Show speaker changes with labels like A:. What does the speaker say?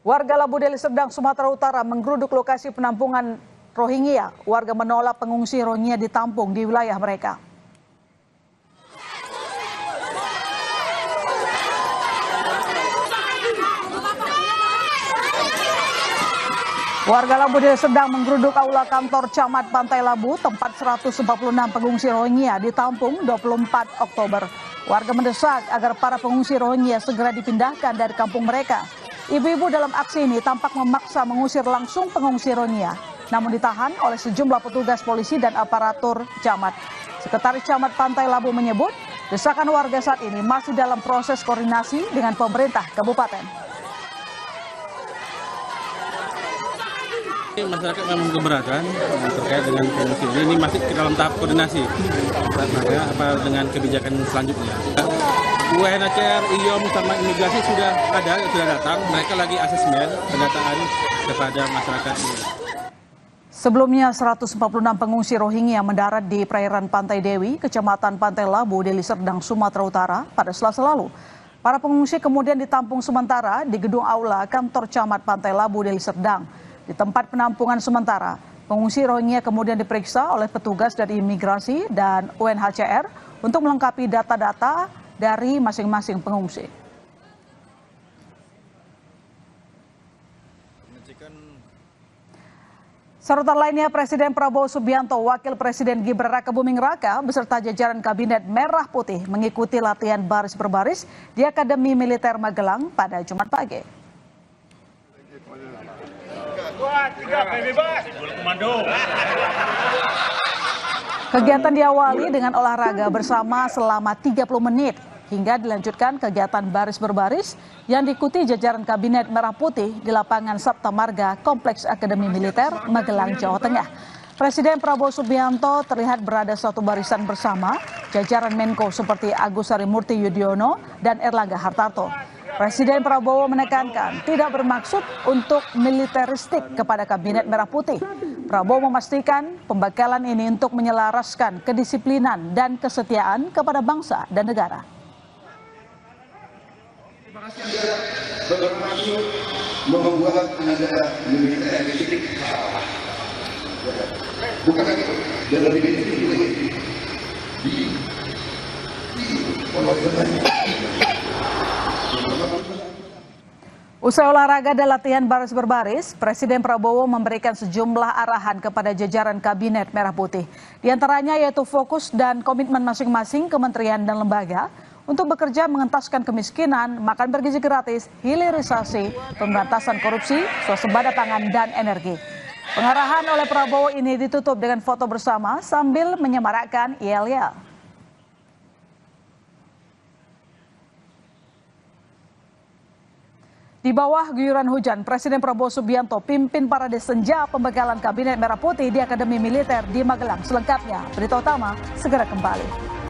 A: Warga Labu Deli Serdang, Sumatera Utara menggeruduk lokasi penampungan Rohingya. Warga menolak pengungsi Rohingya ditampung di wilayah mereka. Warga Labu Deli Serdang menggeruduk aula kantor Camat Pantai Labu, tempat 146 pengungsi Rohingya ditampung 24 Oktober. Warga mendesak agar para pengungsi Rohingya segera dipindahkan dari kampung mereka. Ibu-ibu dalam aksi ini tampak memaksa mengusir langsung pengungsi Rohingya, namun ditahan oleh sejumlah petugas polisi dan aparatur camat. Sekretaris Camat Pantai Labu menyebut, desakan warga saat ini masih dalam proses koordinasi dengan pemerintah kabupaten.
B: Masyarakat memang keberatan terkait dengan pengungsi ini masih dalam tahap koordinasi dengan kebijakan selanjutnya. UNHCR, IOM sama imigrasi sudah datang, mereka lagi asesmen pendataan kepada masyarakat ini.
A: Sebelumnya 146 pengungsi Rohingya mendarat di perairan Pantai Dewi, Kecamatan Pantai Labu, Deli Serdang, Sumatera Utara pada Selasa lalu. Para pengungsi kemudian ditampung sementara di gedung aula kantor Camat Pantai Labu, Deli Serdang. Di tempat penampungan sementara, pengungsi Rohingya kemudian diperiksa oleh petugas dari imigrasi dan UNHCR untuk melengkapi data-data dari masing-masing pengungsi. Sorotan lainnya, Presiden Prabowo Subianto, Wakil Presiden Gibran Rakabuming Raka beserta jajaran Kabinet Merah Putih mengikuti latihan baris berbaris di Akademi Militer Magelang pada Jumat pagi. Kegiatan diawali dengan olahraga bersama selama 30 menit hingga dilanjutkan kegiatan baris berbaris yang diikuti jajaran Kabinet Merah Putih di lapangan Sabta Marga Kompleks Akademi Militer Magelang, Jawa Tengah. Presiden Prabowo Subianto terlihat berada satu barisan bersama jajaran Menko seperti Agus Harimurti Yudhoyono dan Erlangga Hartarto. Presiden Prabowo menekankan tidak bermaksud untuk militeristik kepada Kabinet Merah Putih. Prabowo memastikan pembekalan ini untuk menyelaraskan kedisiplinan dan kesetiaan kepada bangsa dan negara.
C: Bermaksud membuat negara militeristik. Bukan lagi dalam
A: Usai olahraga dan latihan baris berbaris, Presiden Prabowo memberikan sejumlah arahan kepada jajaran Kabinet Merah Putih. Di antaranya yaitu fokus dan komitmen masing-masing kementerian dan lembaga untuk bekerja mengentaskan kemiskinan, makan bergizi gratis, hilirisasi, pemberantasan korupsi, swasembada pangan, dan energi. Pengarahan oleh Prabowo ini ditutup dengan foto bersama sambil menyemarakkan yel-yel. Di bawah guyuran hujan, Presiden Prabowo Subianto pimpin parade senja pembekalan Kabinet Merah Putih di Akademi Militer di Magelang. Selengkapnya, berita utama segera kembali.